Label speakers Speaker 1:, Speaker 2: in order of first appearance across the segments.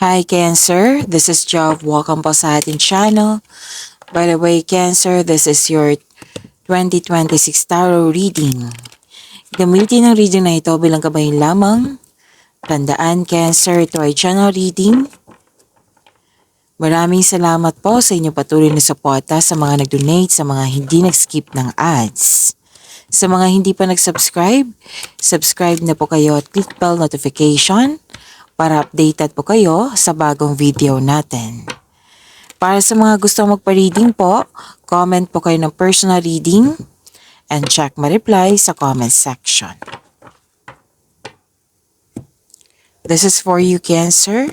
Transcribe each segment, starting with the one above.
Speaker 1: Hi Cancer, this is Jov. Welcome po sa ating channel. By the way, Cancer, this is your 2026 tarot reading. Gamitin ang reading na ito bilang kabayan lamang. Tandaan, Cancer, ito ay channel reading. Maraming salamat po sa inyong patuloy na suporta sa mga nag-donate, sa mga hindi nag-skip ng ads. Sa mga hindi pa nag-subscribe, subscribe na po kayo at click bell notification para updated po kayo sa bagong video natin. Para sa mga gustong magpa-reading po, comment po kayo ng personal reading and check my reply sa comment section. This is for you, Cancer.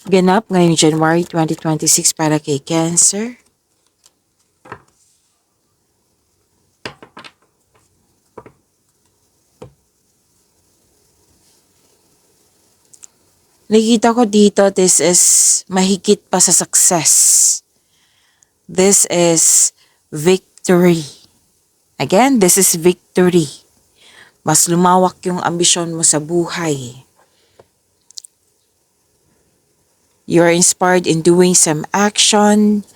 Speaker 1: Ganap ngayong January 2026 para kay Cancer. Nakikita ko dito, this is mahigit pa sa success. This is victory. Again, this is victory. Mas lumawak yung ambisyon mo sa buhay. You're inspired in doing some action.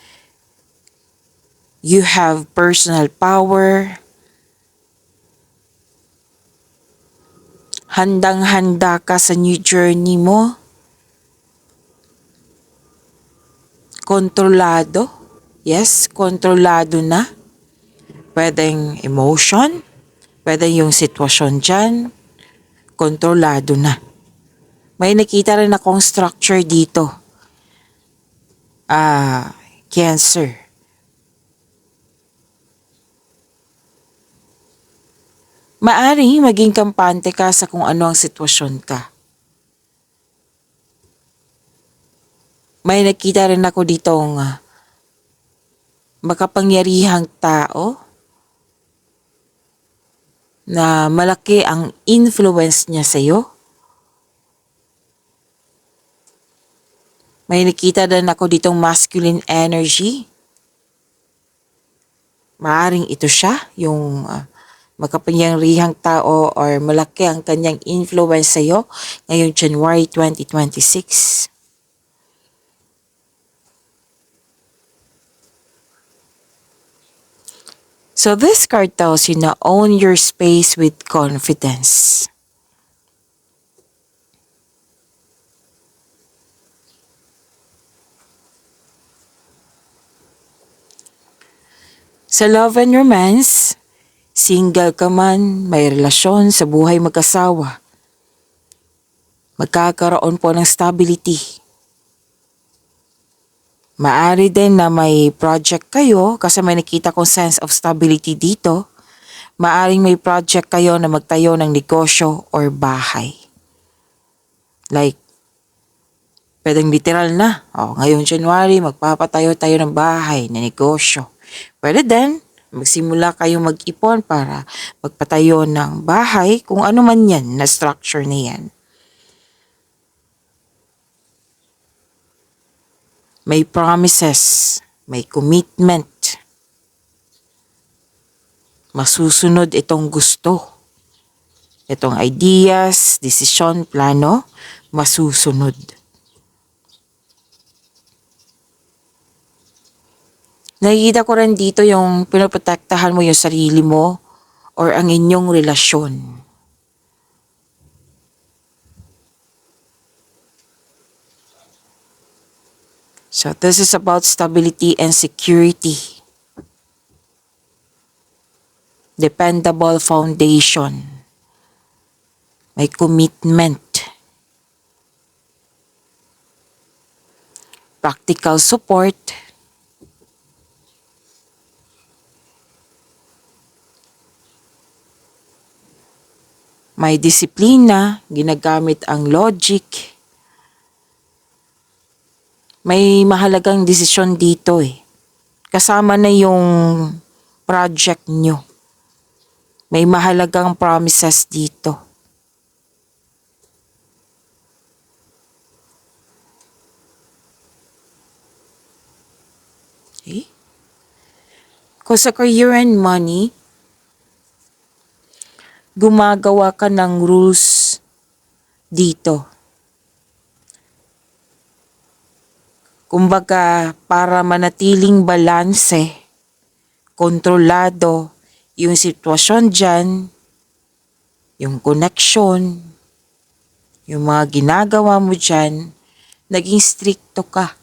Speaker 1: You have personal power. Handang-handa ka sa new journey mo. Kontrolado. Yes, kontrolado na. Pwedeng emotion. Pwedeng yung sitwasyon dyan. Kontrolado na. May nakita rin akong structure dito. Cancer. Maaring maging kampante ka sa kung ano ang sitwasyon ka. May nakita rin ako ditong makapangyarihang tao na malaki ang influence niya sa iyo. May nakita din ako ditong masculine energy. Maaring ito siya, yung makapangyarihang tao or malaki ang kanyang influence sa iyo ngayong January 2026. So this card tells you na own your space with confidence. Sa love and romance, single ka man, may relasyon sa buhay mag-asawa. Magkakaroon po ng stability. Maari din na may project kayo kasi may nakita kong sense of stability dito. Maaring may project kayo na magtayo ng negosyo or bahay. Like, pwedeng literal na. Ngayong January, magpapatayo tayo ng bahay na negosyo. Pwede din, magsimula kayong mag-ipon para magpatayo ng bahay kung ano man yan na structure na yan. May promises, may commitment. Masusunod itong gusto. Itong ideas, desisyon, plano, masusunod. Nakikita ko rin dito yung pinoprotektahan mo yung sarili mo or ang inyong relasyon. So this is about stability and security. Dependable foundation. May commitment. Practical support. May disiplina, ginagamit ang logic. May mahalagang desisyon dito Kasama na yung project nyo. May mahalagang promises dito. Okay? Kung sa career and money, gumagawa ka ng rules dito. Kumbaga, para manatiling balanse, kontrolado yung sitwasyon dyan, yung connection, yung mga ginagawa mo dyan, naging stricto ka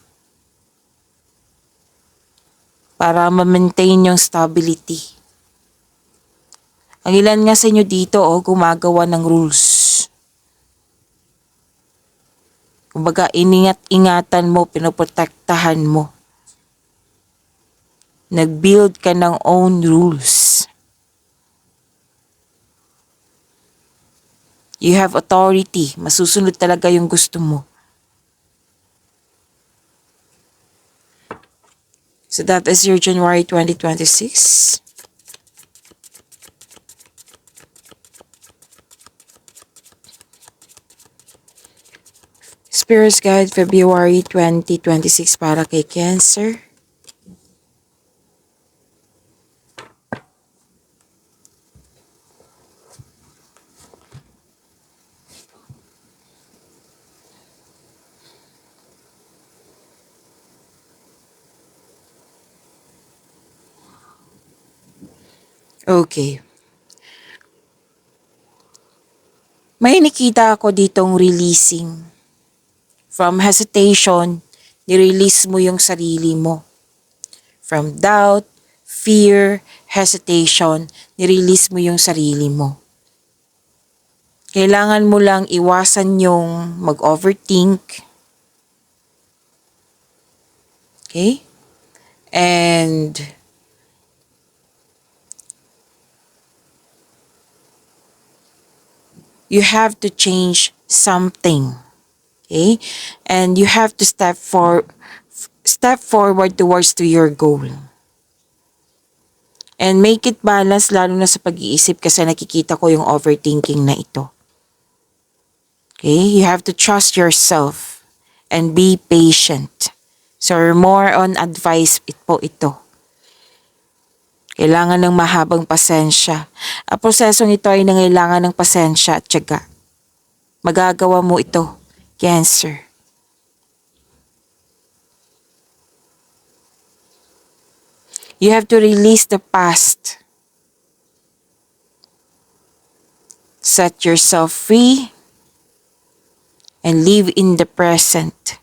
Speaker 1: para ma-maintain yung stability. Ang ilan nga sa inyo dito, gumagawa ng rules. Kumbaga, iningat-ingatan mo, pinoprotektahan mo. Nag-build ka ng own rules. You have authority. Masusunod talaga yung gusto mo. So that is your January 2026. Spirit's Guide February 2026 para kay Cancer. Okay. May nakita ako ditong releasing. From hesitation, nirelease mo yung sarili mo. From doubt, fear, hesitation, nirelease mo yung sarili mo. Kailangan mo lang iwasan yung mag-overthink. Okay? And you have to change something. Okay? And you have to step forward towards to your goal. And make it balance lalo na sa pag-iisip kasi nakikita ko yung overthinking na ito. Okay? You have to trust yourself and be patient. So more on advice po ito. Kailangan ng mahabang pasensya. Ang prosesong ito ay nangailangan ng pasensya at tiyaga. Magagawa mo ito, Cancer. You have to release the past. Set yourself free and live in the present.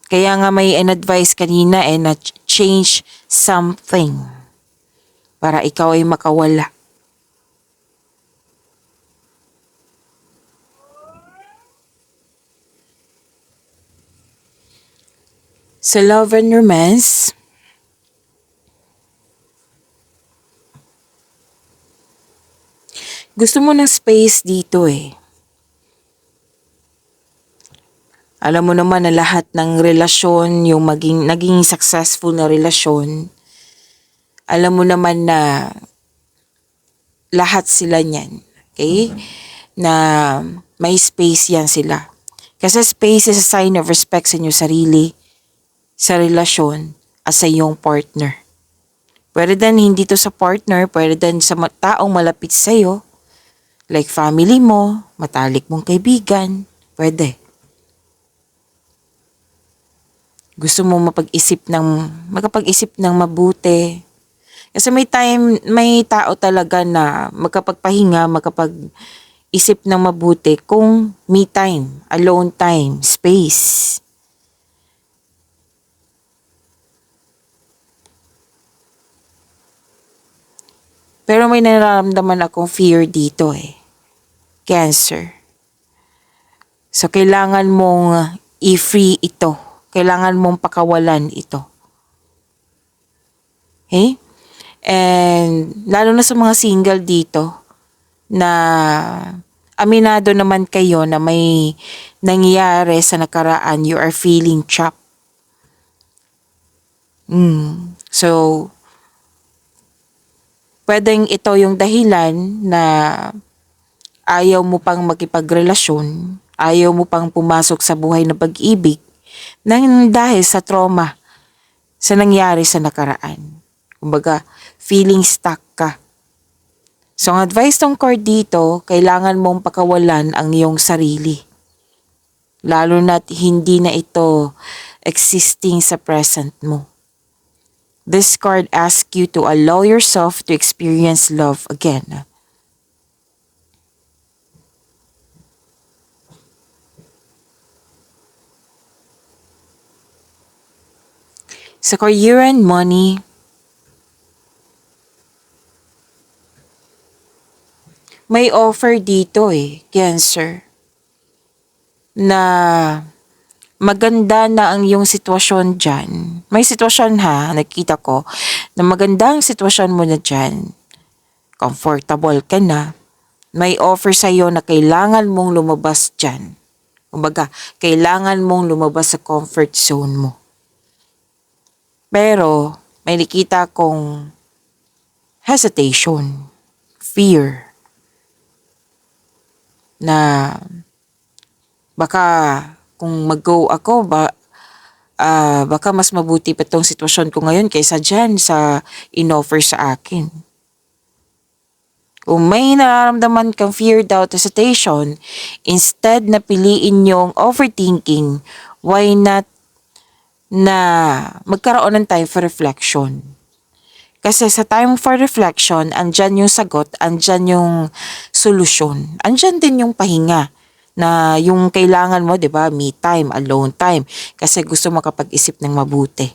Speaker 1: Kaya nga may advice kanina na change something para ikaw ay makawala. Sa love and romance, gusto mo ng space dito Alam mo naman na lahat ng relasyon, yung naging successful na relasyon, alam mo naman na lahat sila niyan, okay? Na may space yan sila. Kasi space is a sign of respect sa inyong sarili, sa relasyon, at sa iyong partner. Pwede din hindi to sa partner, pwede din sa taong malapit sa'yo, like family mo, matalik mong kaibigan, pwede. Gusto mo makapag-isip ng mabuti. Kasi may tao talaga na magkapagpahinga, makapag-isip ng mabuti kung me time, alone time, space. Pero may nararamdaman akong fear dito Cancer. So kailangan mong i-free ito. Kailangan mong pakawalan ito. Okay? And lalo na sa mga single dito na aminado naman kayo na may nangyari sa nakaraan, you are feeling trapped. So, pwedeng ito yung dahilan na ayaw mo pang makipagrelasyon, ayaw mo pang pumasok sa buhay na pag-ibig dahil sa trauma sa nangyari sa nakaraan. Kumbaga, feeling stuck ka. So, ang advice ng card dito, kailangan mong pakawalan ang iyong sarili. Lalo na't hindi na ito existing sa present mo. This card asks you to allow yourself to experience love again. Sa career and money, may offer dito Cancer, na maganda na ang iyong sitwasyon dyan. May sitwasyon nakita ko, na maganda ang sitwasyon mo na dyan. Comfortable ka na. May offer sa'yo na kailangan mong lumabas dyan. Kumbaga, kailangan mong lumabas sa comfort zone mo. Pero, may nakita kong hesitation, fear, na baka kung mag-go ako, baka mas mabuti pa tong sitwasyon ko ngayon kaysa dyan sa in-offer sa akin. Kung may nararamdaman kang fear, doubt, hesitation, instead na piliin yung overthinking, why not na magkaroon ng time for reflection? Kasi sa time for reflection, andyan yung sagot, andyan yung solusyon, andyan din yung pahinga na yung kailangan mo, 'di ba? Me time, alone time, kasi gusto makapag-isip ng mabuti.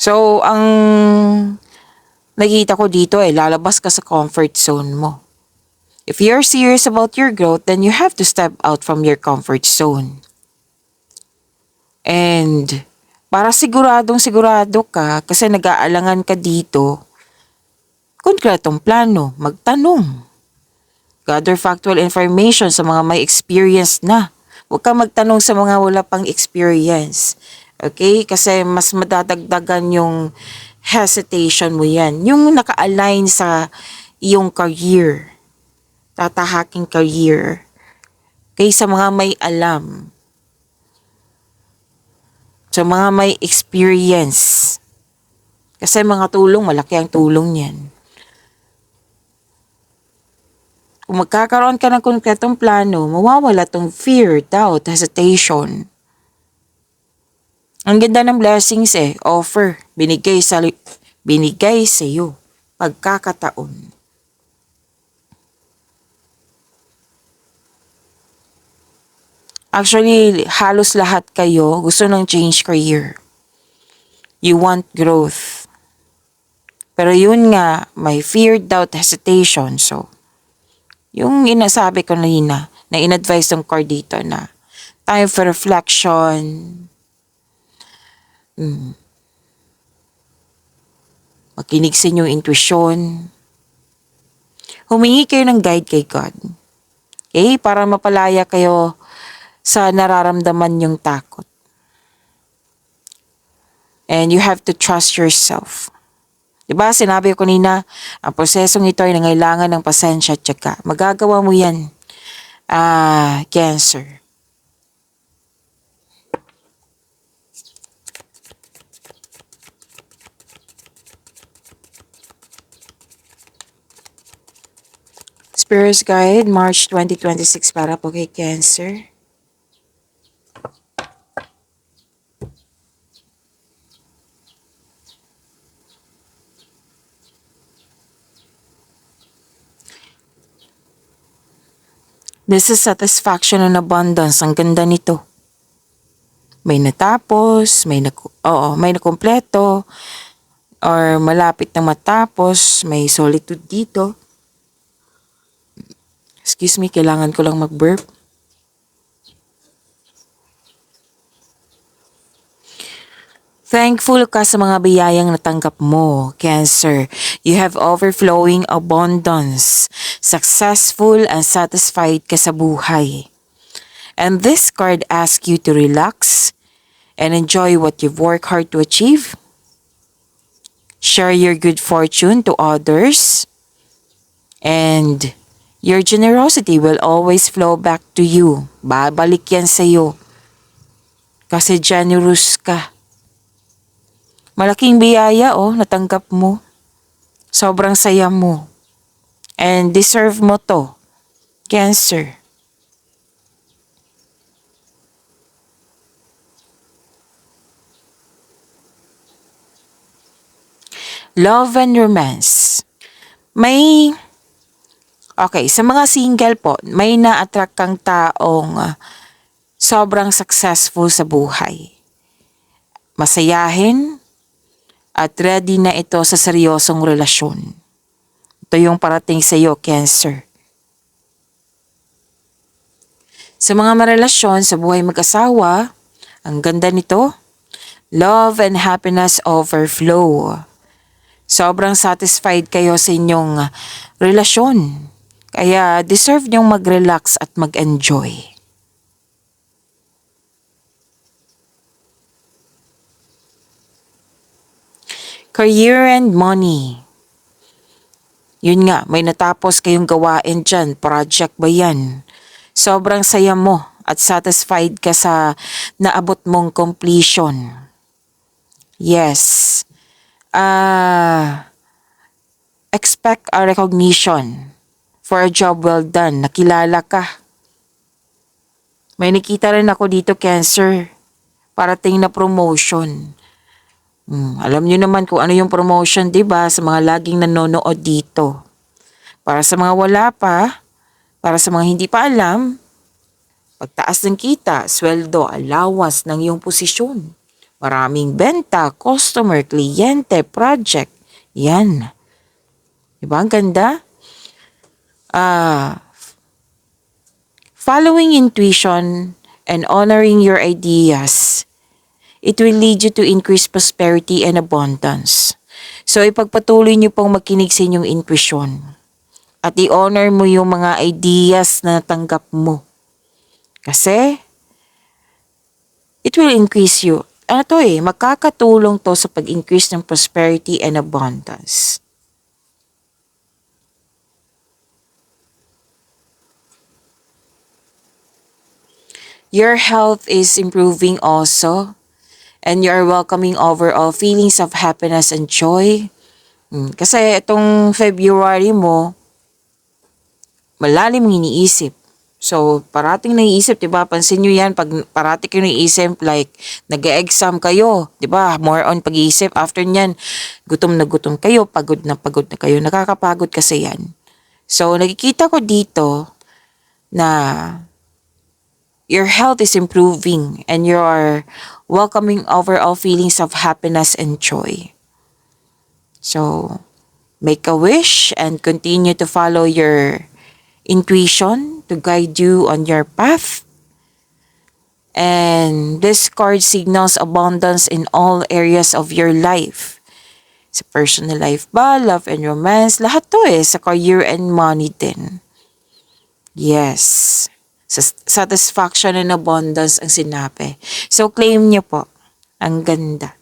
Speaker 1: So, ang nakita ko dito lalabas ka sa comfort zone mo. If you're serious about your growth, then you have to step out from your comfort zone. And para sigurado ka, kasi nag-aalangan ka dito, konkretong plano, magtanong. Gather factual information sa mga may experience na. Huwag ka magtanong sa mga wala pang experience. Okay? Kasi mas madadagdagan yung hesitation mo yan. Yung naka-align sa iyong career. Tatahaking career. Okay? Sa mga may alam. Sa mga may experience. Kasi mga tulong, malaki ang tulong yan. Kung magkakaroon ka ng konkretong plano, mawawala tong fear, doubt, hesitation. Ang ganda ng blessings offer, binigay sa iyo, pagkakataon. Actually, halos lahat kayo gusto ng change career. You want growth. Pero yun nga, may fear, doubt, hesitation. So, yung inasabi ko na in-advise ng card dito na time for reflection. Makinig sa inyong intuition. Humingi kayo ng guide kay God. Okay? Para mapalaya kayo sa nararamdaman yung takot. And you have to trust yourself. Diba, sinabi ko kanina, ang prosesong ito ay nangailangan ng pasensya at syaga. Magagawa mo yan, Cancer. Spirit Guide, March 2026 para po kay Cancer. This is satisfaction and abundance. Ang ganda nito. May natapos, may nakumpleto, or malapit na matapos, may solitude dito. Excuse me, kailangan ko lang mag-burp. Thankful ka sa mga biyayang natanggap mo, Cancer. You have overflowing abundance. Successful and satisfied ka sa buhay. And this card asks you to relax and enjoy what you've worked hard to achieve. Share your good fortune to others. And your generosity will always flow back to you. Babalik yan sa'yo. Kasi generous ka. Malaking biyaya natanggap mo. Sobrang saya mo. And deserve mo to, Cancer. Love and romance. Okay, sa mga single po, may na-attract kang taong sobrang successful sa buhay. Masayahin at ready na ito sa seryosong relasyon. Ito yung parating sa iyo, Cancer. Sa mga marelasyon sa buhay mag-asawa, ang ganda nito, love and happiness overflow. Sobrang satisfied kayo sa inyong relasyon. Kaya deserve niyong mag-relax at mag-enjoy. Career and money. Yun nga, may natapos kayong gawain dyan. Project ba yan? Sobrang saya mo at satisfied ka sa naabot mong completion. Yes. Expect a recognition for a job well done. Nakilala ka. May nakita rin ako dito, Cancer. Parating na promotion. Alam niyo naman kung ano yung promotion, di ba? Sa mga laging nanonood dito. Para sa mga wala pa, para sa mga hindi pa alam, pagtaas ng kita, sweldo, allowance ng iyong posisyon. Maraming benta, customer, kliyente, project. Yan. Diba? Ang ganda. Following intuition and honoring your ideas, it will lead you to increase prosperity and abundance. So ipagpatuloy niyo pong makinig sa inyong intuition at i-honor mo yung mga ideas na natanggap mo. Kasi it will increase you. Makakatulong to sa pag-increase ng prosperity and abundance. Your health is improving also, and you are welcoming overall feelings of happiness and joy. Kasi itong February mo, malalim ng iniisip. So, parating naiisip, diba? Pansin nyo yan, pag parating kayo naiisip, like, nag-exam kayo, diba? More on pag-iisip. After nyan, gutom na pagod na kayo. Nakakapagod kasi yan. So, nakikita ko dito na your health is improving and you are welcoming overall feelings of happiness and joy. So, make a wish and continue to follow your intuition to guide you on your path. And this card signals abundance in all areas of your life. Sa personal life ba, love and romance, lahat to sa career and money din. Yes. Satisfaction and abundance ang sinabi. So claim niyo po. Ang ganda.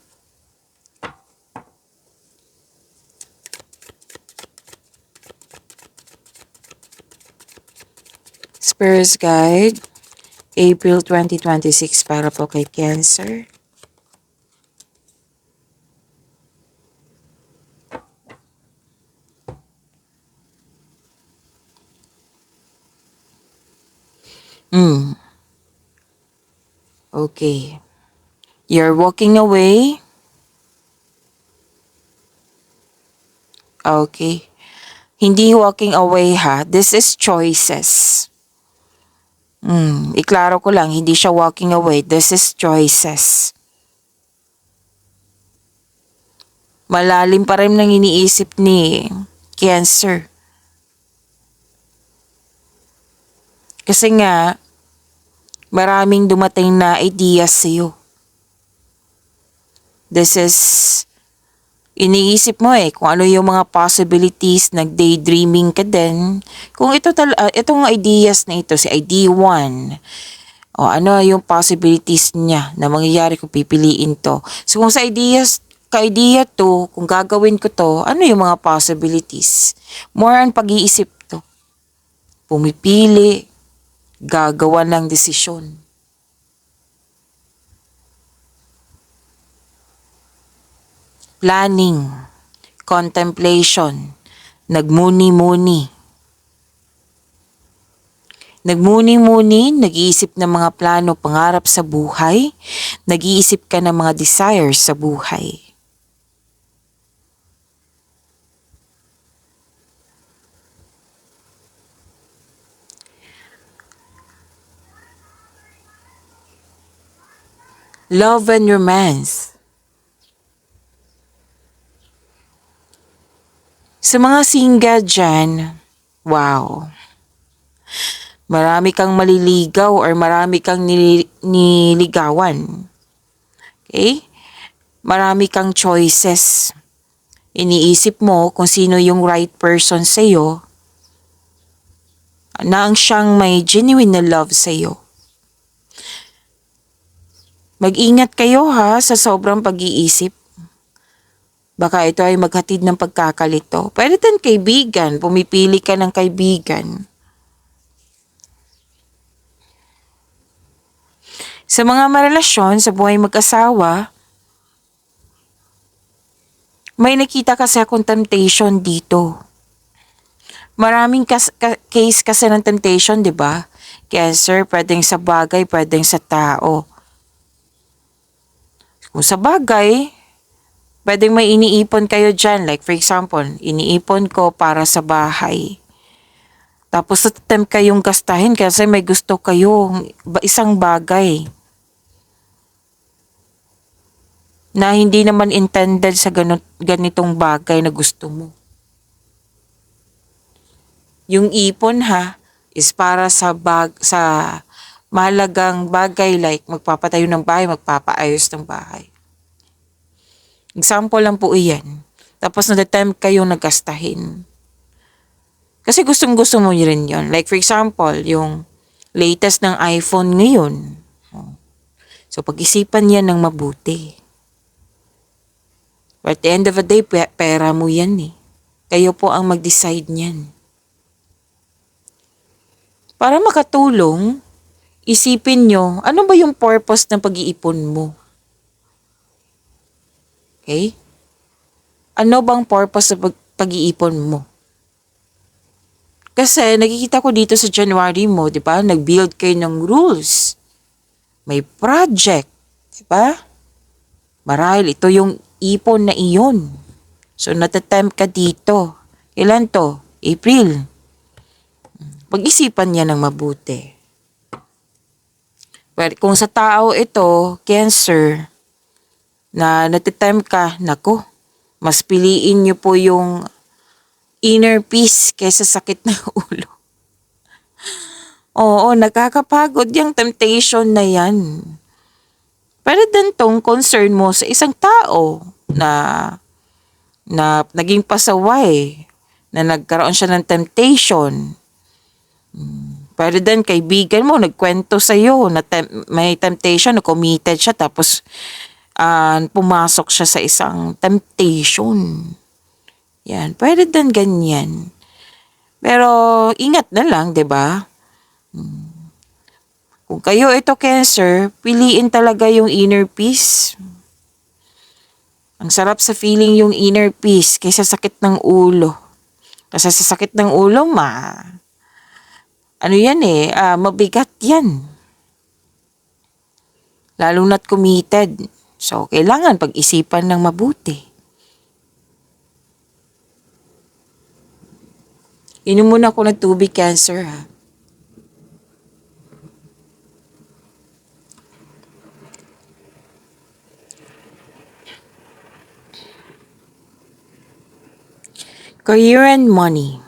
Speaker 1: Spirit's Guide, April 2026 para po kay Cancer. Okay. You're walking away. Okay. Hindi walking away ha. This is choices. Iklaro ko lang, hindi siya walking away. This is choices. Malalim pa rin ng iniisip ni Cancer. Kasi nga, maraming dumating na ideas sa'yo. This is, iniisip mo kung ano yung mga possibilities, nag-daydreaming ka din. Kung itong ideas na ito, si ID 1, ano yung possibilities niya na mangyayari kung pipiliin to. So kung sa ka-idea to, kung gagawin ko to, ano yung mga possibilities? More on pag-iisip to. Pumipili, gagawa ng desisyon. planning, contemplation, nagmuni-muni. Nagmuni-muni, nag-iisip ng mga plano, pangarap sa buhay, nag-iisip ka ng mga desires sa buhay. Love and romance. Sa mga single dyan, wow. Marami kang maliligaw or marami kang niligawan. Okay? Marami kang choices. Iniisip mo kung sino yung right person sa'yo na ang siyang may genuine na love sa'yo. Mag-ingat kayo ha sa sobrang pag-iisip. Baka ito ay maghatid ng pagkakalito. Pwede din kaibigan, pumipili ka ng kaibigan. Sa mga marelasyon, sa buhay mag-asawa, may nakita kasi akong temptation dito. Maraming case kasi ng temptation, di ba? Cancer, pwedeng sa bagay, pwedeng sa tao. Kung sa bagay, pwedeng may iniipon kayo dyan. Like for example, iniipon ko para sa bahay. Tapos attempt kayong gastahin kasi may gusto kayo isang bagay na hindi naman intended sa ganitong bagay na gusto mo. Yung ipon ha, is para sa mahalagang bagay like magpapatayo ng bahay, magpapaayos ng bahay. Example lang po iyan. Tapos na-attempt kayong nagastahin. Kasi gustong-gusto mo rin yun. Like for example, yung latest ng iPhone ngayon. So pag-isipan yan ng mabuti. But at the end of the day, pera mo yan eh. Kayo po ang mag-decide niyan. Para makatulong, isipin nyo, ano ba yung purpose ng pag-iipon mo? Okay? Ano bang purpose ng pag-iipon mo? Kasi nakikita ko dito sa January mo, di ba? Nag-build kayo ng rules. May project. Di ba? Marahil ito yung ipon na iyon. So, natatempt ka dito. Kailan to? April. Pag-isipan niya ng mabuti. But kung sa tao ito, Cancer, na natatempt ka, nako, mas piliin niyo po yung inner peace kaysa sakit ng ulo. Oo, nakakapagod yung temptation na yan. Pero din tong concern mo sa isang tao na naging pasaway, na nagkaroon siya ng temptation. Pero din kaibigan mo, nagkwento sa'yo na may temptation, na committed siya, tapos pumasok siya sa isang temptation. Yan, pwede din ganyan. Pero ingat na lang, 'di ba? Kung kayo ito Cancer, piliin talaga yung inner peace. Ang sarap sa feeling yung inner peace kaysa sakit ng ulo. Kasi sa sakit ng ulo, mabigat yan. Lalo na't committed. So, kailangan pag-isipan ng mabuti. Inom muna ako ng tubig, Cancer, ha. Career and money.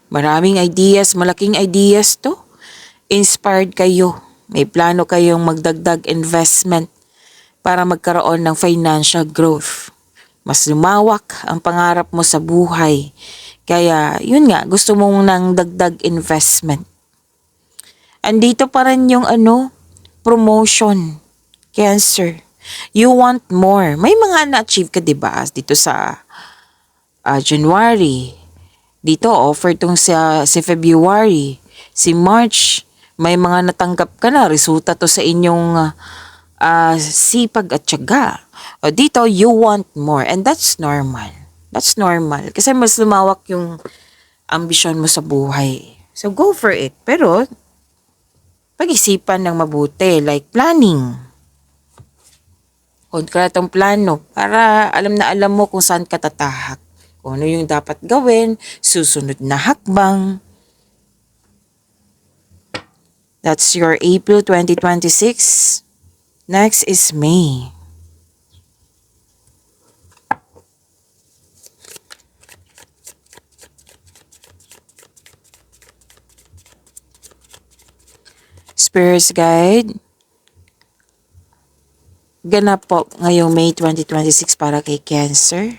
Speaker 1: Maraming ideas, malaking ideas to. Inspired kayo. May plano kayong magdagdag investment para magkaroon ng financial growth. Mas lumawak ang pangarap mo sa buhay. Kaya, yun nga, gusto mong ng dagdag investment. Andito pa rin yung promotion, Cancer. You want more. May mga na-achieve ka, diba? Dito sa January. Dito, offer tong si February. Si March, may mga natanggap ka na. Resulta to sa inyong sipag at tiyaga. O dito, you want more and that's normal. That's normal. Kasi mas lumawak yung ambisyon mo sa buhay. So go for it. Pero, pag-isipan ng mabuti, like planning. Konkretong plano para alam na alam mo kung saan ka tatahak. Kung ano yung dapat gawin, susunod na hakbang. That's your April 2026. Next is May. Spirits Guide. Ganap po ngayong May 2026 para kay Cancer.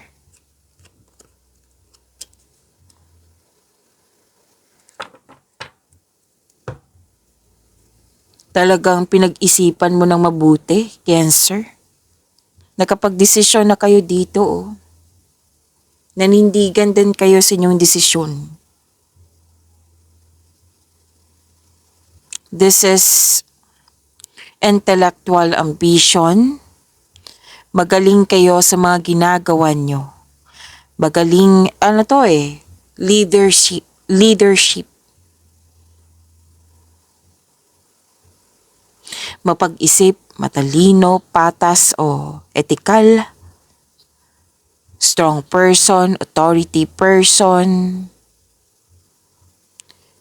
Speaker 1: Talagang pinag-isipan mo ng mabuti, Cancer. Nakapag-desisyon na kayo dito, oh. Nanindigan din kayo sa inyong desisyon. This is intellectual ambition. Magaling kayo sa mga ginagawa nyo. Magaling, leadership. Mapag-isip, matalino, patas o etikal. Strong person, authority person.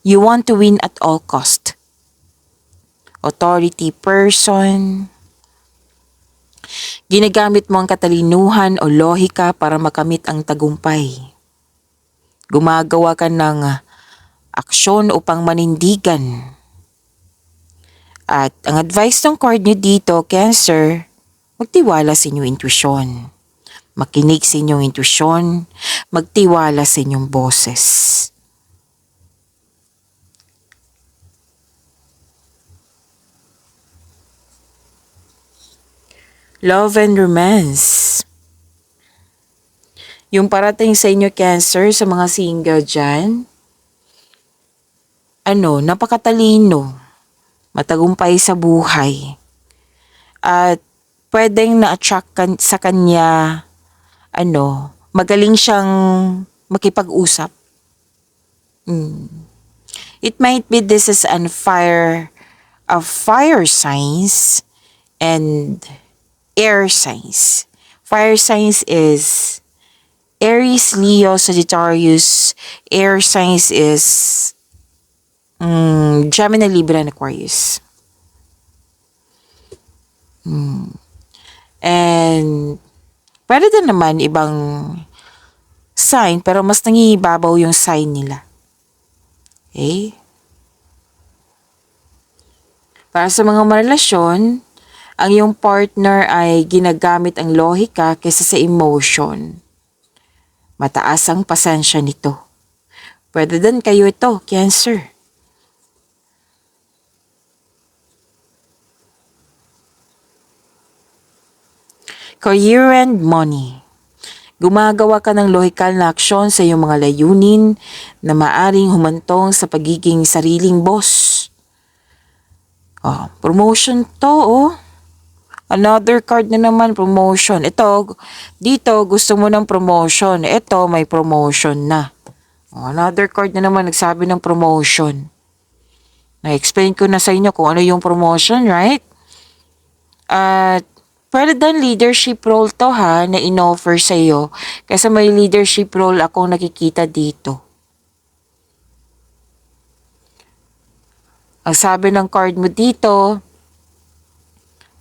Speaker 1: You want to win at all cost. Authority person. Ginagamit mo ang katalinuhan o lohika para makamit ang tagumpay. Gumagawa ka ng aksyon upang manindigan. At ang advice ng card nyo dito, Cancer, magtiwala sa inyong intuition. Makinig sa inyong intuition, magtiwala sa inyong boses. Love and romance. Yung parating sa inyo, Cancer, sa mga single dyan, napakatalino, matagumpay sa buhay. At pwedeng na-attract sa kanya, magaling siyang makipag-usap. It might be this is a fire signs and air signs. Fire signs is Aries, Leo, Sagittarius. Air signs is Gemini, Libra, and Aquarius. And pwede din naman ibang sign pero mas nangibabaw yung sign nila. Okay? Para sa mga marelasyon, ang iyong partner ay ginagamit ang lohika kaysa sa emotion. Mataas ang pasensya nito. Pwede din kayo ito, Cancer. Career and money. Gumagawa ka ng lohikal na aksyon sa iyong mga layunin na maaring humantong sa pagiging sariling boss. Promotion to, Another card na naman, promotion. Dito, gusto mo ng promotion. Ito, may promotion na. Another card na naman, nagsabi ng promotion. Na-explain ko na sa inyo kung ano yung promotion, right? At pwede din leadership role to na in-offer sa iyo. Kasi may leadership role akong nakikita dito. Ang sabi ng card mo dito,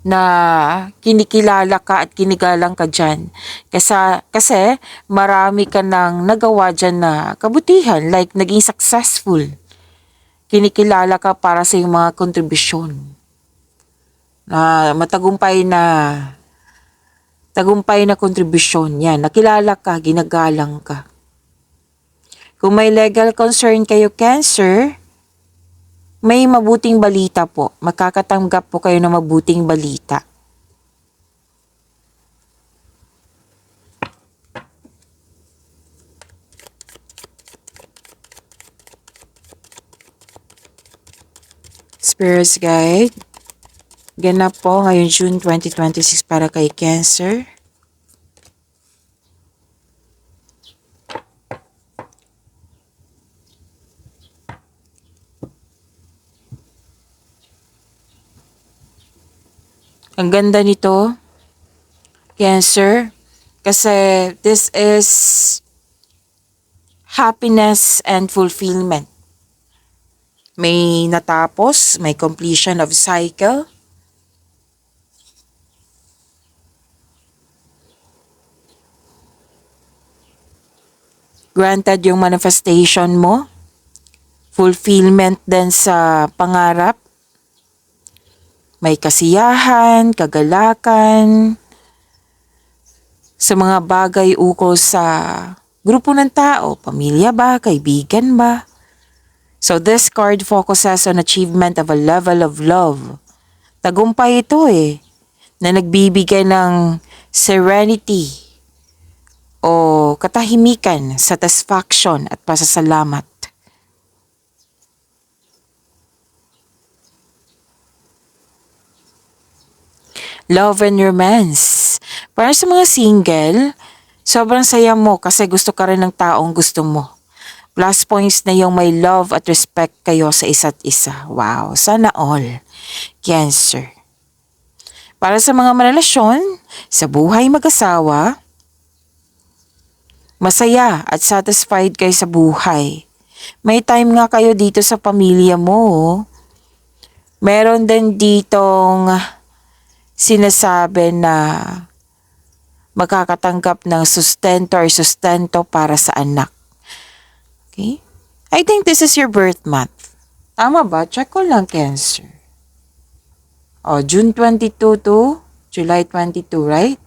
Speaker 1: na kinikilala ka at kinigalang ka dyan. Kasi marami ka nang nagawa dyan na kabutihan, like naging successful. Kinikilala ka para sa iyong mga kontribusyon. Matagumpay na kontribusyon. Yan, nakilala ka, ginagalang ka. Kung may legal concern kayo, Cancer, may mabuting balita po. Makakatanggap po kayo ng mabuting balita. Spirits Guide. Ganap po ngayong June 2026 para kay Cancer. Ang ganda nito, Cancer, kasi this is happiness and fulfillment. May natapos, may completion of cycle. Granted yung manifestation mo. Fulfillment din sa pangarap. May kasiyahan, kagalakan, sa mga bagay ukol sa grupo ng tao, pamilya ba, kaibigan ba. So this card focuses on achievement of a level of love. Tagumpay ito na nagbibigay ng serenity o katahimikan, satisfaction at pasasalamat. Love and romance. Para sa mga single, sobrang saya mo kasi gusto ka rin ng taong gusto mo. Plus points na yung may love at respect kayo sa isa't isa. Wow, sana all. Cancer. Para sa mga marelasyon, sa buhay mag-asawa, masaya at satisfied kayo sa buhay. May time nga kayo dito sa pamilya mo. Meron din ditong sinasabi na makakatanggap ng sustento para sa anak. Okay? I think this is your birth month. Tama ba? Check ko lang, Cancer. June 22 to July 22, right?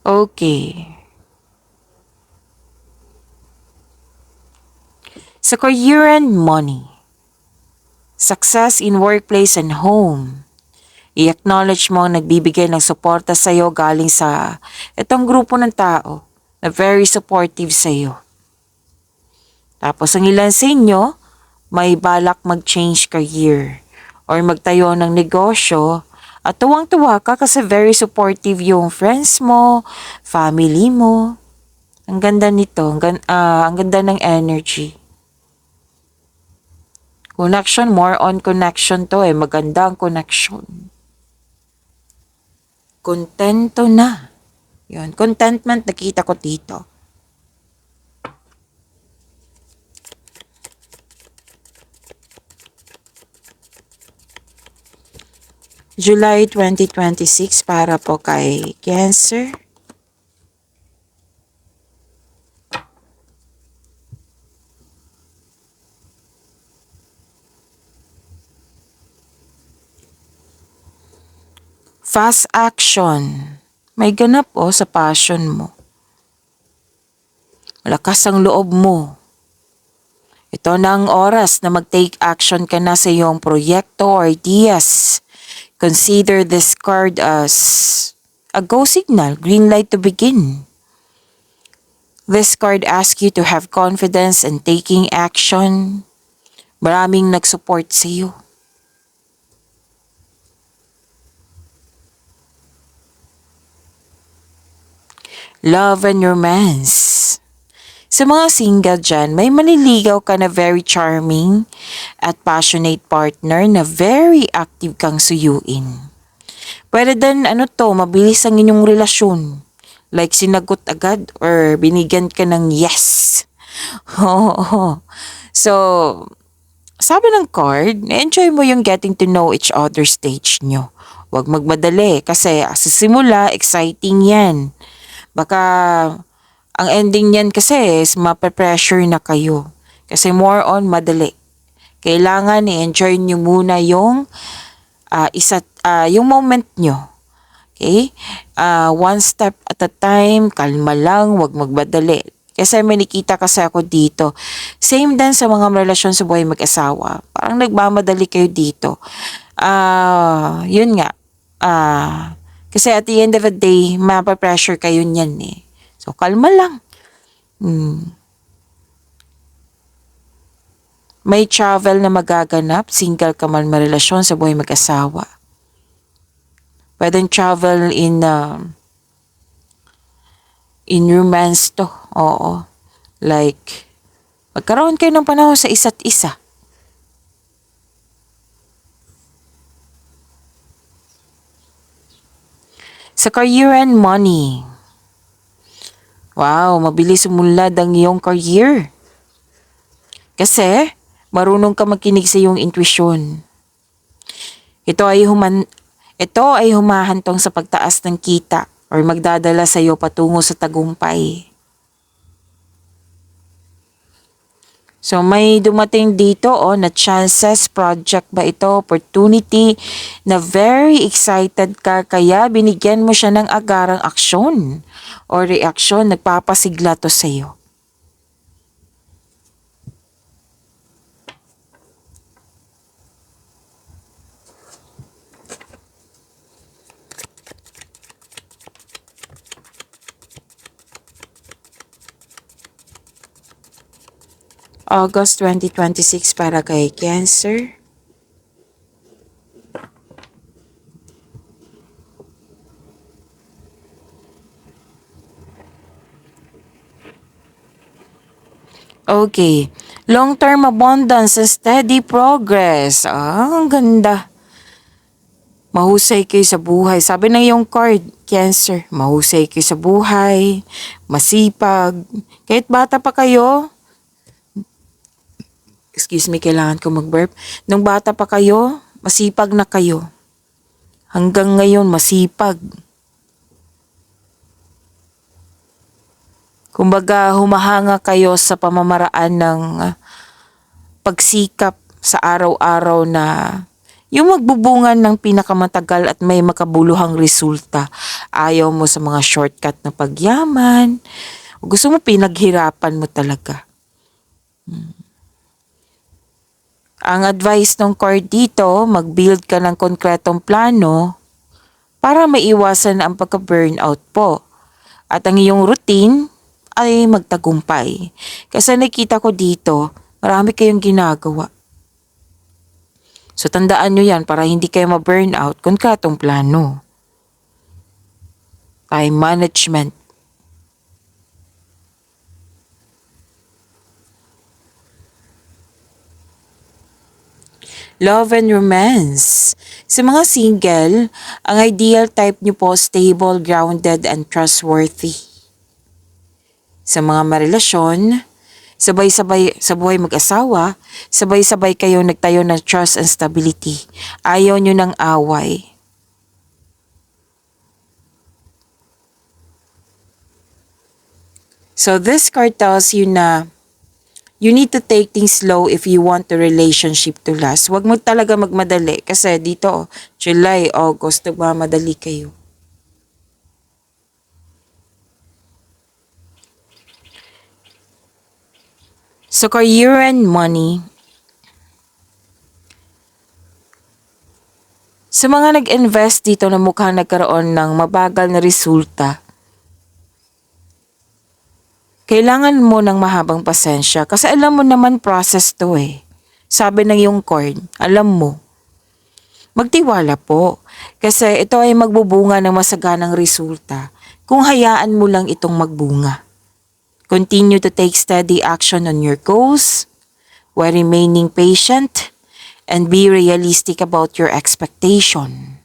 Speaker 1: Okay. Sa career and money. Success in workplace and home. I-acknowledge mo ang nagbibigay ng suporta sa iyo galing sa itong grupo ng tao na very supportive sa iyo. Tapos ang ilan sa inyo, may balak mag-change career or magtayo ng negosyo at tuwang-tuwa ka kasi very supportive yung friends mo, family mo. Ang ganda nito, ang ganda ng energy. Connection, more on connection to maganda ang connection. Kontento na. Yun, contentment nakita ko dito. July 2026 para po kay Cancer. Fast action. May ganap sa passion mo. Malakas ang loob mo. Ito na ang oras na mag-take action ka na sa iyong proyekto or ideas. Consider this card as a go signal, green light to begin. This card asks you to have confidence in taking action. Maraming nag-support sa iyo. Love and romance. Sa mga single dyan, may maniligaw ka na very charming at passionate partner na very active kang suyuin. Pwede din mabilis ang inyong relasyon. Like sinagot agad or binigyan ka ng yes. So, sabi ng card, enjoy mo yung getting to know each other stage nyo. Huwag magmadali kasi sa simula, exciting yan. Baka ang ending niyan kasi is mape-pressure na kayo. Kasi more on madali. Kailangan i-enjoy nyo muna yung yung moment nyo. Okay? One step at a time, kalma lang, wag magbadali. Kasi may nakita kasi ako dito. Same din sa mga relasyon sa buhay mag-asawa. Parang nagmamadali kayo dito. Yun nga. Kasi at the end of the day, mapapressure kayo niyan So, kalma lang. May travel na magaganap, single ka man marelasyon sa buhay mag-asawa. Pwedeng travel in romance to. Oo. Like, magkaroon kayo ng panahon sa isa't isa. Sa career and money. Wow, mabilis umunlad ang iyong career. Kasi, marunong ka makinig sa iyong intuition. Ito ay humahantong sa pagtaas ng kita or magdadala sa iyo patungo sa tagumpay. So may dumating dito na chances, project ba ito, opportunity na very excited ka kaya binigyan mo siya ng agarang aksyon o reaksyon, nagpapasigla to sa iyo. August 2026 para kay Cancer. Okay. Long-term abundance and steady progress. Ang ganda. Mahusay kayo sa buhay. Sabi ng iyong card, Cancer, mahusay kayo sa buhay, masipag. Kahit bata pa kayo, excuse me, kailangan ko mag-burp. Nung bata pa kayo, masipag na kayo. Hanggang ngayon, masipag. Kumbaga, humahanga kayo sa pamamaraan ng pagsikap sa araw-araw na yung magbubungan ng pinakamatagal at may makabuluhang resulta. Ayaw mo sa mga shortcut na pagyaman. Gusto mo pinaghirapan mo talaga. Ang advice ng card dito, mag-build ka ng konkretong plano para maiwasan ang pagka-burnout po. At ang iyong routine ay magtagumpay. Kasi nakita ko dito, marami kayong ginagawa. So tandaan nyo yan para hindi kayo ma-burnout, konkretong plano. Time management. Love and romance. Sa mga single, ang ideal type nyo po stable, grounded, and trustworthy. Sa mga marelasyon, sabay-sabay sa buhay mag-asawa, sabay-sabay kayo nagtayo ng trust and stability. Ayaw nyo ng away. So this card tells you na you need to take things slow if you want the relationship to last. Huwag mo talaga magmadali kasi dito, July, August, nagmamadali kayo. So career and money. Sa mga nag-invest dito na mukhang nagkaroon ng mabagal na resulta, kailangan mo ng mahabang pasensya kasi alam mo naman process to eh. Sabi ng iyong card, alam mo. Magtiwala po kasi ito ay magbubunga ng masaganang resulta kung hayaan mo lang itong magbunga. Continue to take steady action on your goals while remaining patient and be realistic about your expectation.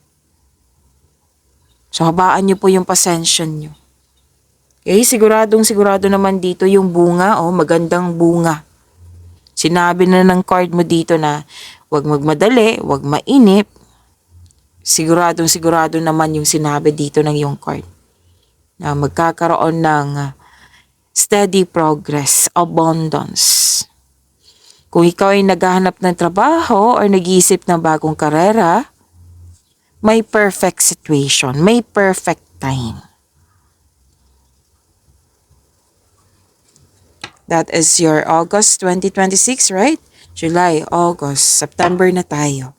Speaker 1: So habaan niyo po yung pasensya niyo. Okay, siguro naman dito yung bunga, magandang bunga. Sinabi na ng card mo dito na huwag magmadali, huwag mainip. Siguro naman yung sinabi dito ng yung card. Na magkakaroon ng steady progress, abundance. Kung ikaw ay naghahanap ng trabaho or nag-iisip ng bagong karera, may perfect situation, may perfect time. That is your August 2026, right? July, August, September na tayo.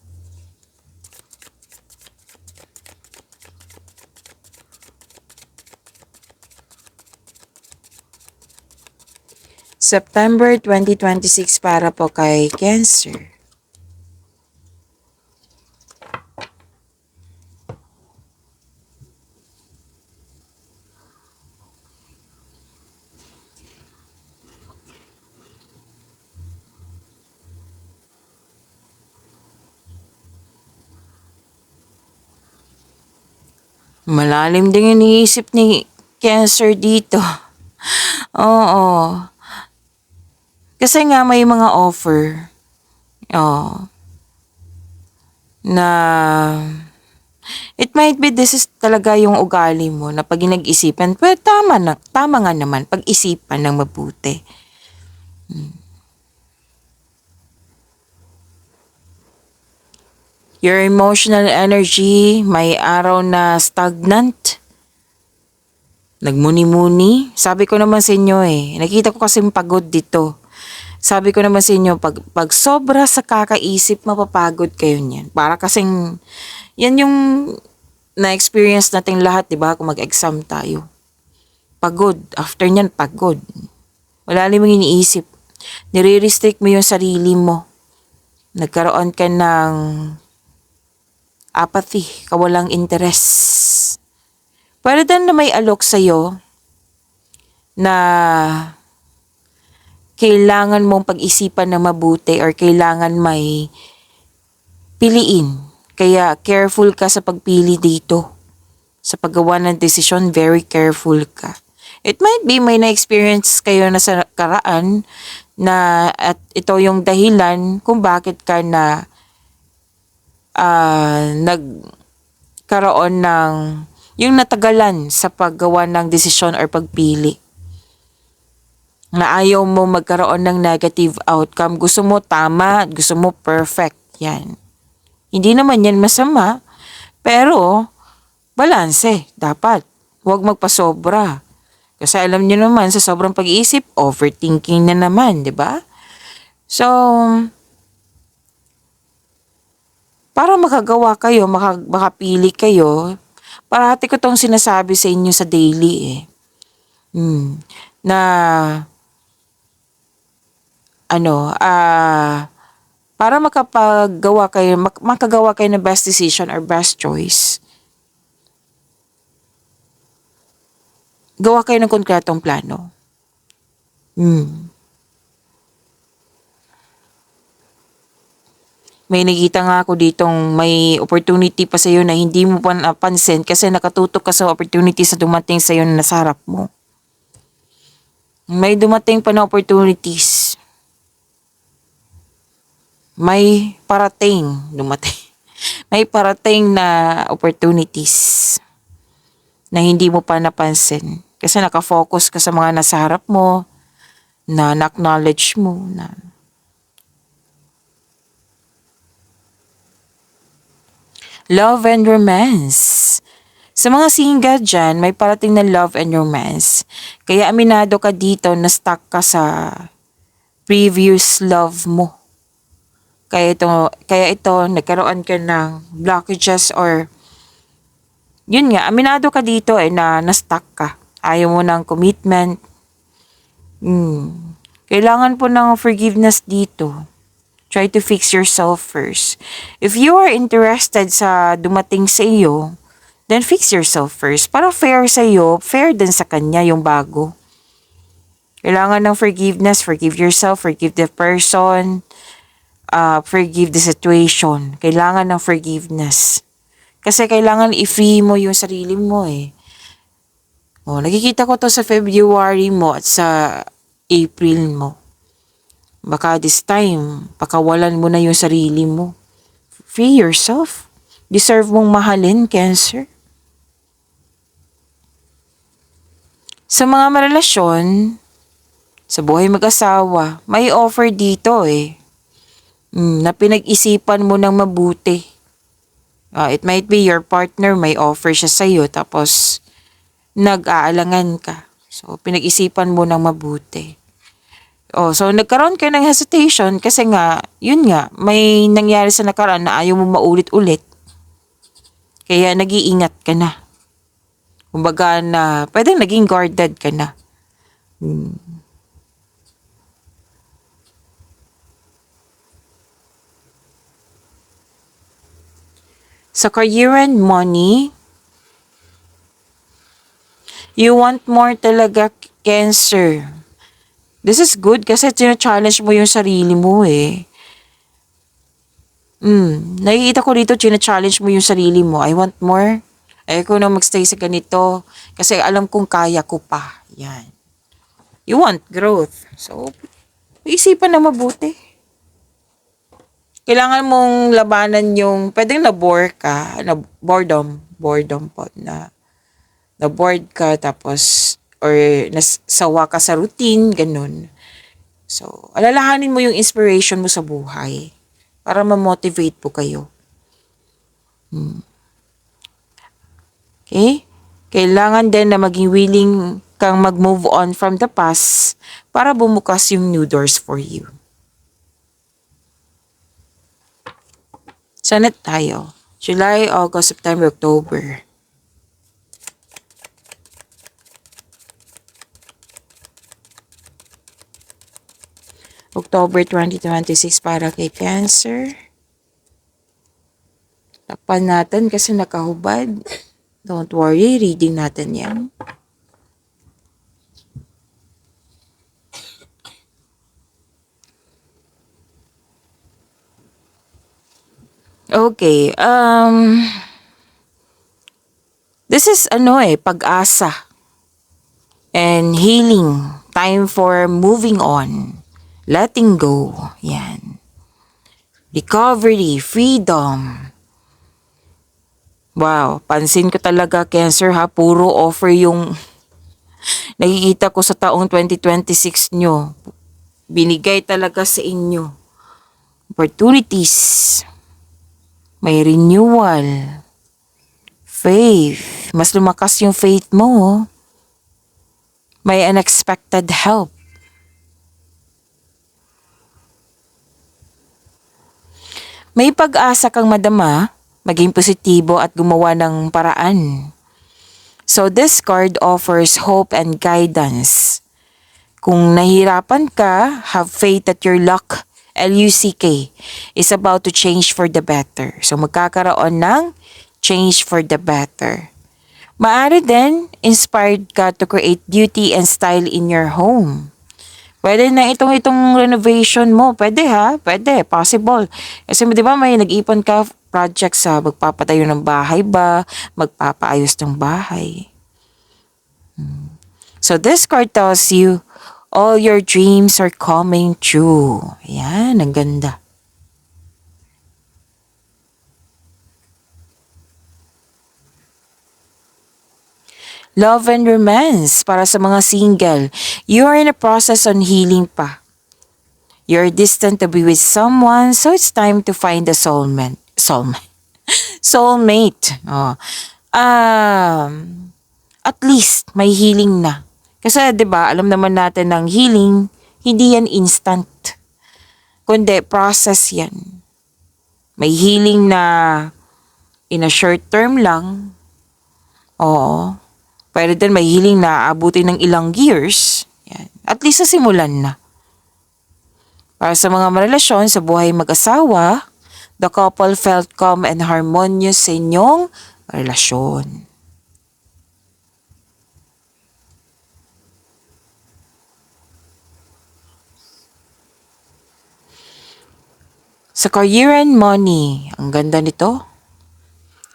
Speaker 1: September 2026 para po kay Cancer. Malalim din yung iniisip ni Cancer dito. Oo. Kasi nga may mga offer. Oh. Na it might be this is talaga yung ugali mo na pag nag-isipan, pero tama nga naman, pag-isipan ng mabuti. Your emotional energy, may araw na stagnant. Nagmuni-muni. Sabi ko naman sa inyo nakita ko kasing pagod dito. Sabi ko naman sa inyo, pag sobra sa kakaisip, mapapagod kayo niyan. Para kasing, yan yung na-experience nating lahat, di ba? Kung mag-exam tayo. Pagod. After nyan, pagod. Wala namang iniisip. Nire-restrict mo yung sarili mo. Nagkaroon ka ng apathy, kawalang interest. Pero dan na may alok sa'yo na kailangan mong pag-isipan na mabuti or kailangan may piliin. Kaya careful ka sa pagpili dito. Sa paggawa ng desisyon, very careful ka. It might be may na-experience kayo na sa karaan na at ito yung dahilan kung bakit ka na nagkaroon ng yung natagalan sa paggawa ng desisyon or pagpili. Na ayaw mo magkaroon ng negative outcome. Gusto mo tama, gusto mo perfect. Yan. Hindi naman yan masama, pero balanse, dapat. Huwag magpasobra. Kasi alam niyo naman, sa sobrang pag-iisip, overthinking na naman, di ba? So, para makagawa kayo, makapili kayo, parati ko tong sinasabi sa inyo sa daily na para makagawa kayo ng best decision or best choice, gawa kayo ng konkretong plano. May nakita nga ako ditong may opportunity pa sa'yo na hindi mo pa napansin kasi nakatutok ka sa opportunity sa dumating sa'yo na nasa harap mo. May dumating pa na opportunities. May parating dumating. May parating na opportunities na hindi mo pa napansin. Kasi nakafocus ka sa mga nasa harap mo, na na-acknowledge mo, na love and romance. Sa mga single dyan, may parating na love and romance. Kaya aminado ka dito na stuck ka sa previous love mo. Kaya ito nagkaroon ka ng blockages or yun nga, aminado ka dito na na-stuck ka. Ayaw mo ng commitment. Kailangan po ng forgiveness dito. Try to fix yourself first. If you are interested sa dumating sa iyo, then fix yourself first. Para fair sa iyo, fair din sa kanya yung bago. Kailangan ng forgiveness. Forgive yourself, forgive the person, forgive the situation. Kailangan ng forgiveness. Kasi kailangan i-free mo yung sarili mo nakikita ko to sa February mo at sa April mo. Baka this time, pakawalan mo na yung sarili mo. Free yourself. Deserve mong mahalin, Cancer. Sa mga marelasyon, sa buhay mag-asawa, may offer dito na pinag-isipan mo ng mabuti. It might be your partner, may offer siya sa'yo, tapos nag-aalangan ka. So, pinag-isipan mo ng mabuti. So nagkaroon ka ng hesitation kasi nga, yun nga, may nangyari sa nakaraan na ayaw mo maulit-ulit. Kaya nag-iingat ka na. Kumbaga na, pwedeng naging guarded ka na. Sa career and money, you want more talaga, Cancer. This is good kasi challenge mo yung sarili mo eh. Nakikita ko dito, challenge mo yung sarili mo. I want more. Ayoko na magstay sa ganito kasi alam kong kaya ko pa. Yan. You want growth. So, isipan na mabuti. Kailangan mong labanan yung, pwedeng na-bore ka, boredom po, na-bored ka, tapos, or nasawa ka sa routine, ganun. So, alalahanin mo yung inspiration mo sa buhay para ma-motivate po kayo. Okay? Kailangan din na maging willing kang mag-move on from the past para bumukas yung new doors for you. Sana tayo. July, August, September, October. October 2026 para kay Cancer. Takpan natin kasi nakahubad. Don't worry, reading natin yan. Okay, this is pag-asa and healing. Time for moving on. Letting go. Yan. Recovery, freedom. Wow, pansin ko talaga, Cancer ha, puro offer yung nakikita ko sa taong 2026 nyo. Binigay talaga sa inyo. Opportunities. May renewal. Faith. Mas lumakas yung faith mo. Oh. May unexpected help. May pag-asa kang madama, maging positibo at gumawa ng paraan. So this card offers hope and guidance. Kung nahirapan ka, have faith that your luck, L-U-C-K, is about to change for the better. So magkakaroon ng change for the better. Maaari din, inspired ka to create beauty and style in your home. Pwede na itong renovation mo. Pwede ha? Pwede. Possible. Kasi di ba may nag-ipon ka project sa magpapatayo ng bahay ba? Magpapaayos ng bahay. So this card tells you, all your dreams are coming true. Yan, ang ganda. Love and romance para sa mga single. You are in a process on healing pa. You're distant to be with someone, so it's time to find a soulmate. Soulmate. Oh. At least may healing na. Kasi 'di ba, alam naman natin ng healing, hindi yan instant. Kundi process yan. May healing na in a short term lang. Oo. Pwede din may healing na abutin ng ilang years. Yan. At least sa simulan na. Para sa mga marelasyon sa buhay mag-asawa, the couple felt calm and harmonious sa inyong relasyon. Sa career and money, ang ganda nito.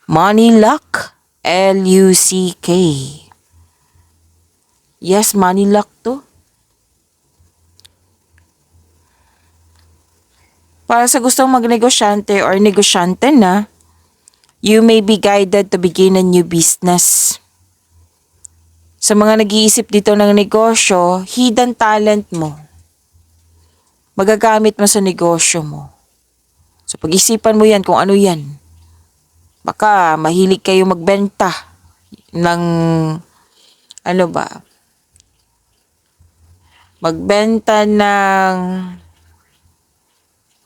Speaker 1: Money luck, L-U-C-K. Yes, money luck to. Para sa gustong magnegosyante or negosyante na, you may be guided to begin a new business. Sa mga nag-iisip dito ng negosyo, hidden talent mo. Magagamit mo sa negosyo mo. So pag-isipan mo yan kung ano yan. Baka mahilig kayo magbenta ng magbenta ng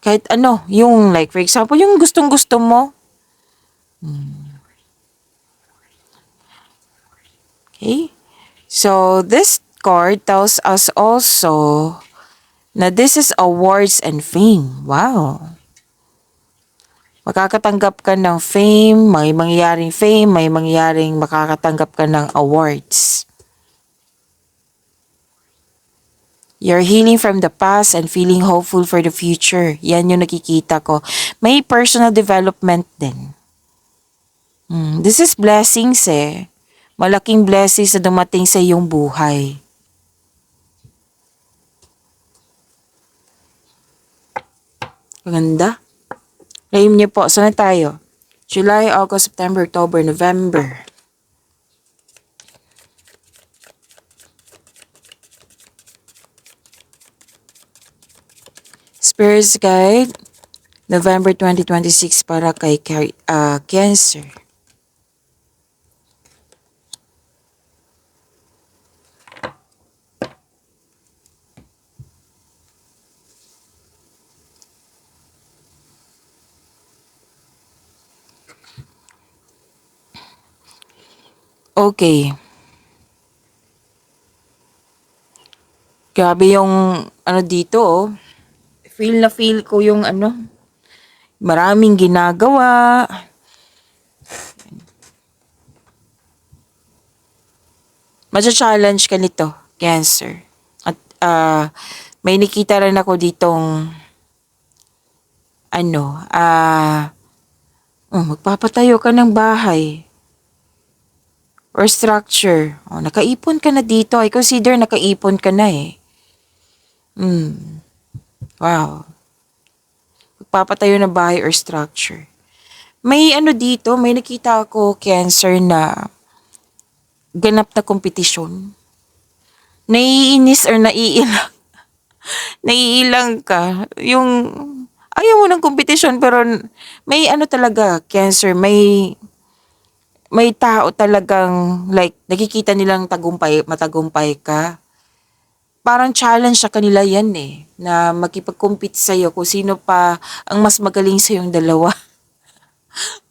Speaker 1: kahit ano, yung like for example, yung gustong-gusto mo. Okay? So this card tells us also na this is awards and fame. Wow. Makakatanggap ka ng fame, may mangyaring makakatanggap ka ng awards. You're healing from the past and feeling hopeful for the future. Yan yung nakikita ko. May personal development din. This is blessings eh. Malaking blessings na dumating sa iyong buhay. Maganda. Claim niyo po. Saan na tayo? July, August, September, October, November. Spirit's Guide, November 2026 para kay Cancer. Okay. Grabe yung ano dito oh. Feel na feel ko yung maraming ginagawa. Macha-challenge ka nito, Cancer. At may nakita rin ako ditong magpapatayo ka ng bahay or structure. Nakaipon ka na dito. I consider nakaipon ka na eh. Wow. Magpapatayo ng bahay or structure. May dito, may nakita ako, Cancer, na ganap na kompetisyon. Naiinis or naiilang. Naiilang ka. Yung ayaw mo ng kompetisyon pero may talaga, Cancer, may tao talagang like nakikita nilang matagumpay ka. Parang challenge sa kanila yan eh, na makipag-compete sa'yo kung sino pa ang mas magaling sa yung dalawa.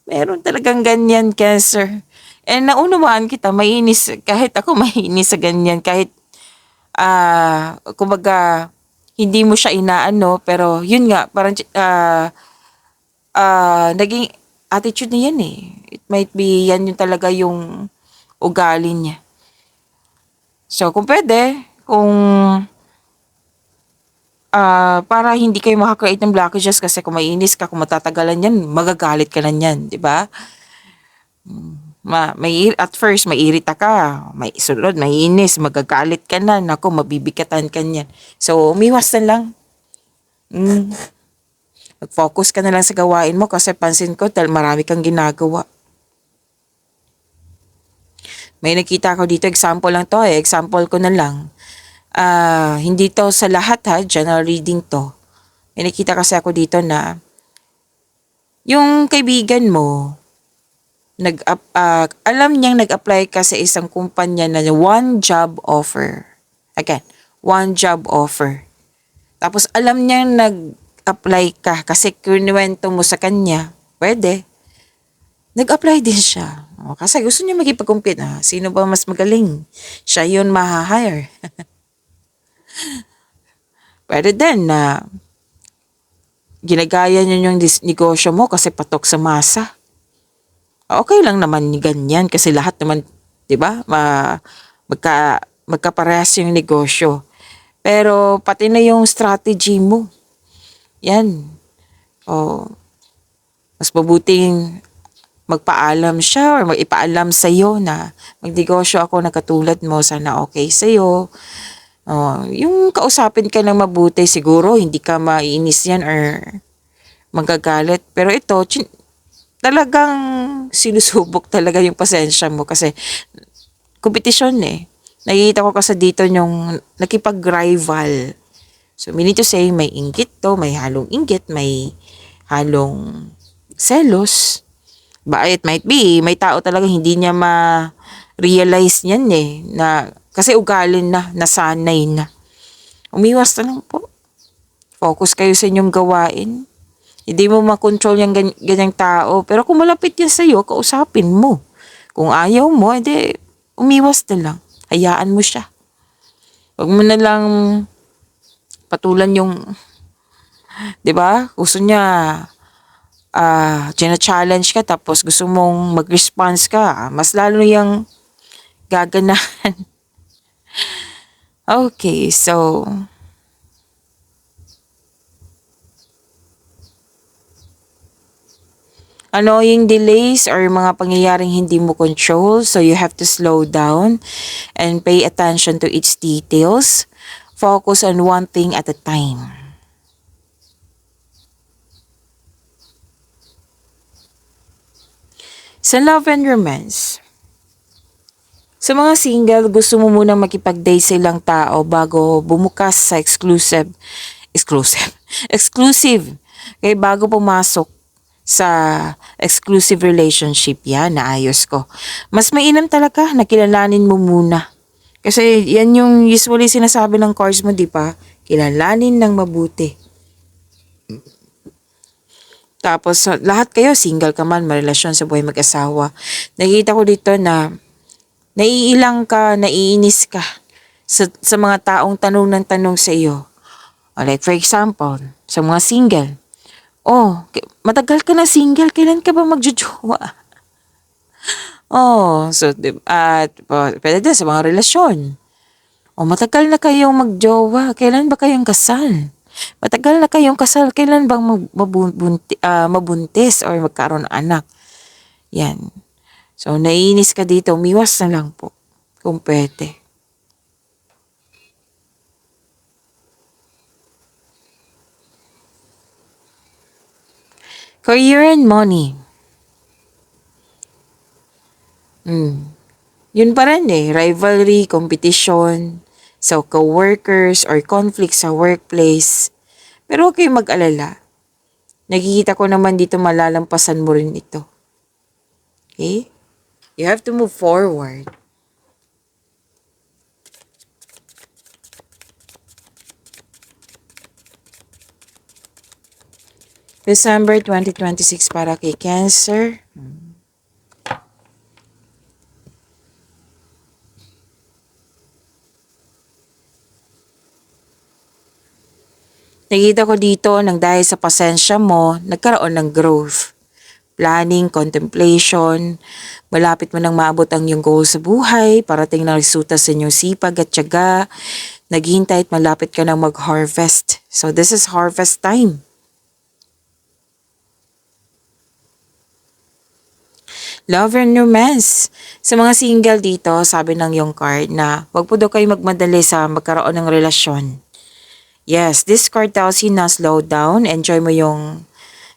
Speaker 1: Meron talagang ganyan, Cancer. And naunawaan kita, mainis, kahit ako mainis sa ganyan, kahit kumbaga, hindi mo siya inaano, pero yun nga, parang naging attitude niya yan eh. It might be yan yung talaga yung ugali niya. So, kung pwede, kung para hindi kayo makakreate ng blockages kasi kung mainis ka, kung matatagalan yan, magagalit ka na yan, di ba? At first, maiirita ka, may sunod, mainis, magagalit ka na, naku, mabibikatan ka niyan. So, umiwas na lang. Mag-focus ka na lang sa gawain mo kasi pansin ko dahil marami kang ginagawa. May nakita ko dito, example lang to example ko na lang. Hindi to sa lahat general reading to. May nakita kasi ako dito na yung kaibigan mo, alam niyang nag-apply ka sa isang kumpanya na one job offer. Again, one job offer. Tapos alam niyang nag-apply ka kasi kinuwento mo sa kanya, pwede. Nag-apply din siya. Kasi gusto niya makipag-compete. Sino ba mas magaling? Siya yun ma-hire. Pwede din na ginagaya niya yung negosyo mo kasi patok sa masa. Okay lang naman ni ganyan kasi lahat naman, 'di ba? Magkaparehas yung negosyo. Pero pati na yung strategy mo. Yan. Mas mabuting magpaalam siya or magipaalam sa iyo na magnegosyo ako na katulad mo, sana okay sa iyo. Yung kausapin ka ng mabuti, siguro hindi ka maiinis yan or magagalit. Pero ito, talagang sinusubok talaga yung pasensya mo kasi kompetisyon eh. Nakikita ko kasi dito yung nakipag-rival. So, meaning to say, may inggit to, may halong inggit, may halong selos. It might be, may tao talaga hindi niya ma-realize niyan eh, na kasi ugalin na, nasanay na. Umiwas na lang po. Focus kayo sa inyong gawain. Hindi mo makontrol yung ganyang tao. Pero kung malapit yan sa'yo, kausapin mo. Kung ayaw mo, edi umiwas na lang. Hayaan mo siya. Huwag mo na lang patulan yung, di ba? Gusto niya challenge ka tapos gusto mong mag-response ka, mas lalo yung gaganahan. Okay, so annoying delays or mga pangyayaring hindi mo control, so you have to slow down and pay attention to its details. Focus on one thing at a time. Sa love and romance, sa mga single, gusto mo munang makipag-date sa ilang tao bago bumukas sa exclusive, exclusive. Kaya bago pumasok sa exclusive relationship, yan, naayos ko. Mas mainam talaga na kilalanin mo muna. Kasi yan yung usually sinasabi ng course mo, di ba? Kilalanin ng mabuti. Tapos lahat kayo, single ka man, marelasyon sa buhay mag-asawa. Nakikita ko dito na naiilang ka, naiinis ka sa mga taong tanong ng tanong sa iyo. Like for example, sa mga single. Oh, matagal ka na single, kailan ka ba magjojowa? Oh, so, at pwede din sa mga relasyon. Oh, matagal na kayong magjowa, kailan ba kayong kasal? Matagal na kayong kasal, kailan bang mabuntis or magkaroon ng anak? Yan. So, naiinis ka dito, umiwas na lang po kung pwede. Career and money. Yun pa rin rivalry, competition, so co-workers or conflict sa workplace. Pero huwag kayong mag-alala. Nakikita ko naman dito malalampasan mo rin ito. Okay? You have to move forward. December 2026 para kay Cancer. Nakita ko dito nang dahil sa pasensya mo, nagkaroon ng growth. Planning, contemplation, malapit mo nang maabot ang iyong goal sa buhay, parating na resulta sa inyong sipag at tiyaga, naghihintay at malapit ka nang mag-harvest. So this is harvest time. Love and romance. Sa mga single dito, sabi ng yung card na wag po daw kayo magmadali sa magkaroon ng relasyon. Yes, this card tells you na slow down, enjoy mo yung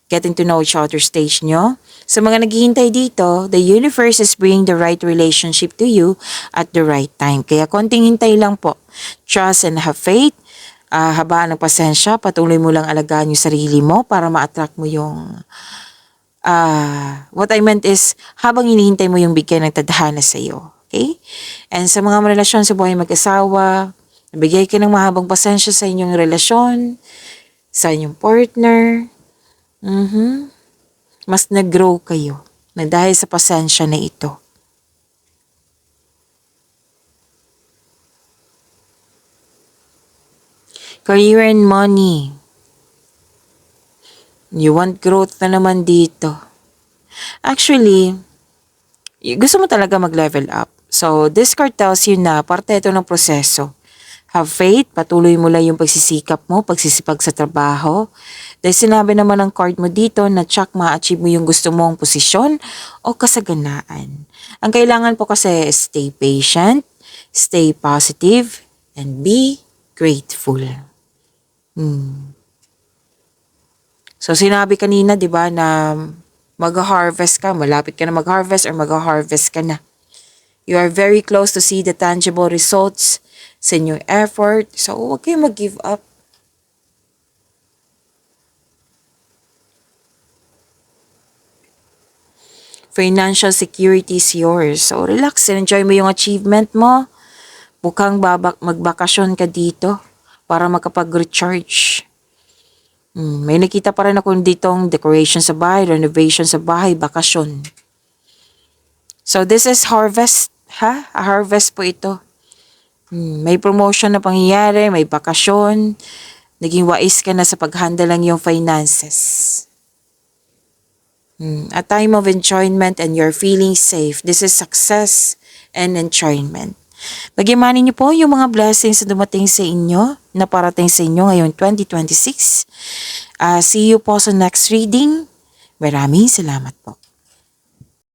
Speaker 1: getting to know each other stage nyo. Sa mga naghihintay dito, the universe is bringing the right relationship to you at the right time. Kaya konting hintay lang po. Trust and have faith. Habaan ng pasensya, patuloy mo lang alagaan yung sarili mo para ma-attract mo yung what I meant is, habang hinihintay mo yung bigay ng tadhana sa iyo. Okay? And sa mga relasyon sa buhay mag-asawa, nabigay ka ng mahabang pasensya sa inyong relasyon, sa inyong partner. Mas nag-grow kayo na dahil sa pasensya na ito. Career and money. You want growth na naman dito. Actually, gusto mo talaga mag-level up. So, this card tells you na parte ito ng proseso. Have faith, patuloy mo lang yung pagsisikap mo, pagsisipag sa trabaho. Dahil sinabi naman ng card mo dito na tsak ma-achieve mo yung gusto mong posisyon o kasaganaan. Ang kailangan po kasi stay patient, stay positive, and be grateful. So sinabi kanina 'di ba na mag-harvest ka, malapit ka na mag-harvest or mag-harvest ka na. You are very close to see the tangible results sa inyong effort. So huwag kayong mag-give up. Financial security is yours. So relax and enjoy mo yung achievement mo. Mukhang magbakasyon ka dito para makapag-recharge. May nakita pa rin ako ditong decoration sa bahay, renovation sa bahay, bakasyon. So this is harvest, ha? A harvest po ito. May promotion na pangyayari, may bakasyon, naging wais ka na sa pag-handle ng iyong finances. A time of enjoyment and you're feeling safe. This is success and enjoyment. Pag-imanin niyo po yung mga blessings na dumating sa inyo, na parating sa inyo ngayong 2026. See you po sa next reading. Maraming salamat po.